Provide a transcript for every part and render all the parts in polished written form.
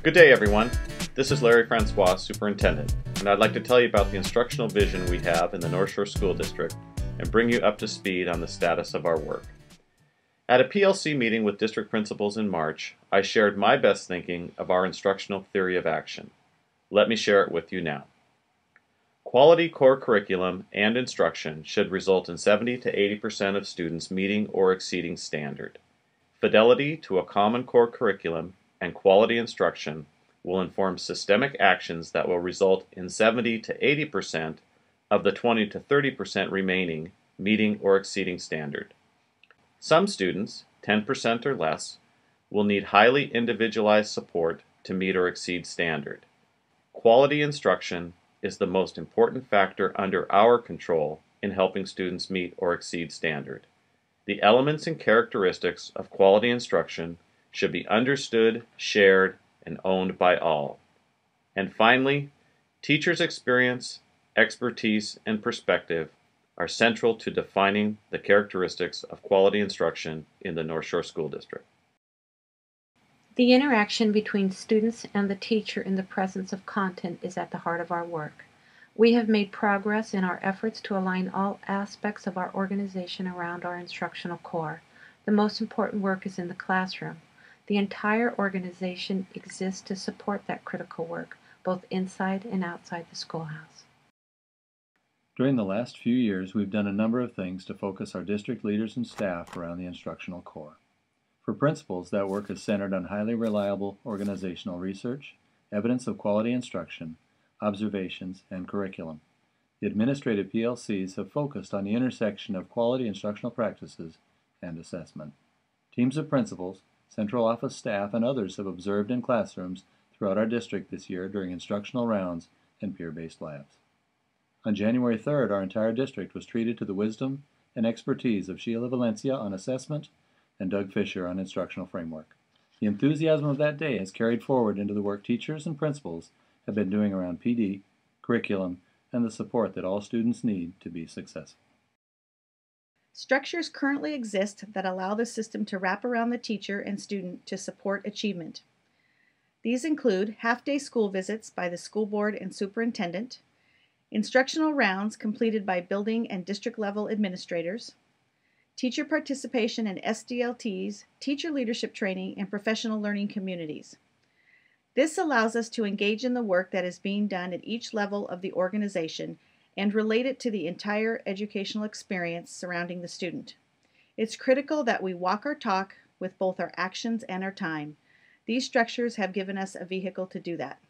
Good day, everyone. This is Larry Francois, Superintendent, and I'd like to tell you about the instructional vision we have in the North Shore School District and bring you up to speed on the status of our work. At a PLC meeting with district principals in March, I shared my best thinking of our instructional theory of action. Let me share it with you now. Quality core curriculum and instruction should result in 70 to 80% of students meeting or exceeding standard. Fidelity to a common core curriculum and quality instruction will inform systemic actions that will result in 70 to 80% of the 20 to 30% remaining meeting or exceeding standard. Some students, 10% or less, will need highly individualized support to meet or exceed standard. Quality instruction is the most important factor under our control in helping students meet or exceed standard. The elements and characteristics of quality instruction should be understood, shared, and owned by all. And finally, teachers' experience, expertise, and perspective are central to defining the characteristics of quality instruction in the North Shore School District. The interaction between students and the teacher in the presence of content is at the heart of our work. We have made progress in our efforts to align all aspects of our organization around our instructional core. The most important work is in the classroom. The entire organization exists to support that critical work, both inside and outside the schoolhouse. During the last few years, we've done a number of things to focus our district leaders and staff around the instructional core. For principals, that work is centered on highly reliable organizational research, evidence of quality instruction, observations, and curriculum. The administrative PLCs have focused on the intersection of quality instructional practices and assessment. Teams of principals, central office staff, and others have observed in classrooms throughout our district this year during instructional rounds and peer-based labs. On January 3rd, our entire district was treated to the wisdom and expertise of Sheila Valencia on assessment and Doug Fisher on instructional framework. The enthusiasm of that day has carried forward into the work teachers and principals have been doing around PD, curriculum, and the support that all students need to be successful. Structures currently exist that allow the system to wrap around the teacher and student to support achievement. These include half-day school visits by the school board and superintendent, instructional rounds completed by building and district-level administrators, teacher participation in SDLTs, teacher leadership training, and professional learning communities. This allows us to engage in the work that is being done at each level of the organization and relate it to the entire educational experience surrounding the student. It's critical that we walk our talk with both our actions and our time. These structures have given us a vehicle to do that.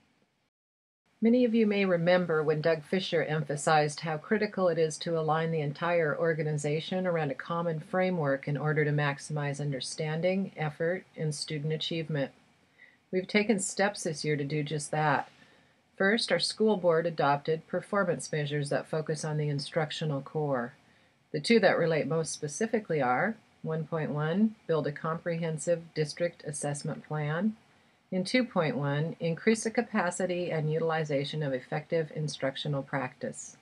Many of you may remember when Doug Fisher emphasized how critical it is to align the entire organization around a common framework in order to maximize understanding, effort, and student achievement. We've taken steps this year to do just that. First, our school board adopted performance measures that focus on the instructional core. The two that relate most specifically are 1.1, build a comprehensive district assessment plan, and 2.1, increase the capacity and utilization of effective instructional practice.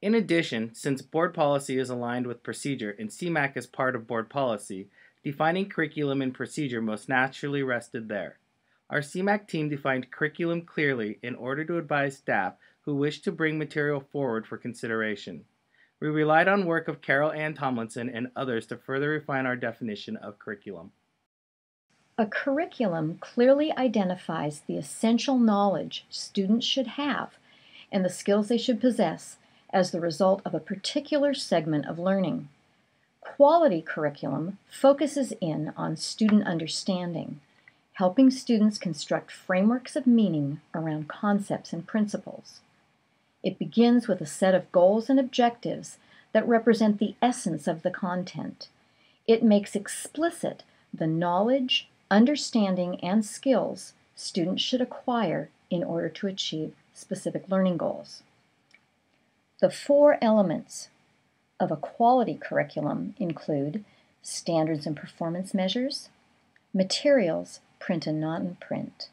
In addition, since board policy is aligned with procedure and CMAC is part of board policy, defining curriculum and procedure most naturally rested there. Our CMAC team defined curriculum clearly in order to advise staff who wished to bring material forward for consideration. We relied on work of Carol Ann Tomlinson and others to further refine our definition of curriculum. A curriculum clearly identifies the essential knowledge students should have and the skills they should possess as the result of a particular segment of learning. Quality curriculum focuses in on student understanding, helping students construct frameworks of meaning around concepts and principles. It begins with a set of goals and objectives that represent the essence of the content. It makes explicit the knowledge, understanding, and skills students should acquire in order to achieve specific learning goals. The four elements of a quality curriculum include standards and performance measures, materials, print and non-print,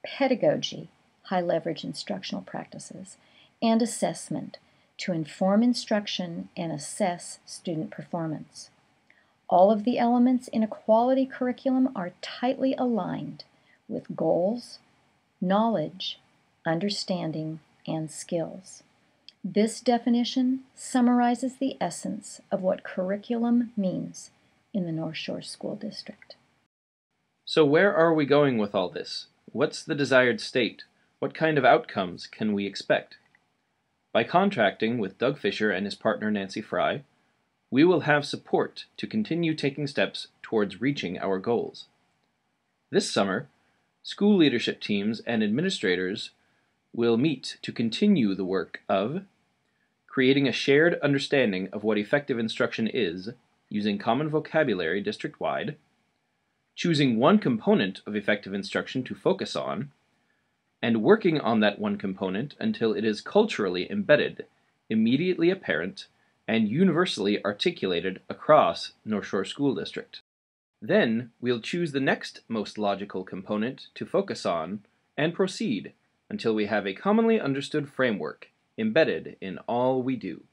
pedagogy, high-leverage instructional practices, and assessment to inform instruction and assess student performance. All of the elements in a quality curriculum are tightly aligned with goals, knowledge, understanding, and skills. This definition summarizes the essence of what curriculum means in the North Shore School District. So where are we going with all this? What's the desired state? What kind of outcomes can we expect? By contracting with Doug Fisher and his partner Nancy Fry, we will have support to continue taking steps towards reaching our goals. This summer, school leadership teams and administrators will meet to continue the work of creating a shared understanding of what effective instruction is, using common vocabulary district-wide, choosing one component of effective instruction to focus on, and working on that one component until it is culturally embedded, immediately apparent, and universally articulated across North Shore School District. Then we'll choose the next most logical component to focus on and proceed until we have a commonly understood framework embedded in all we do.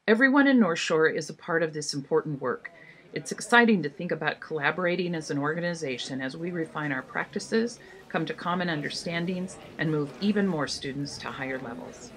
Everyone in North Shore is a part of this important work. It's exciting to think about collaborating as an organization as we refine our practices, come to common understandings, and move even more students to higher levels.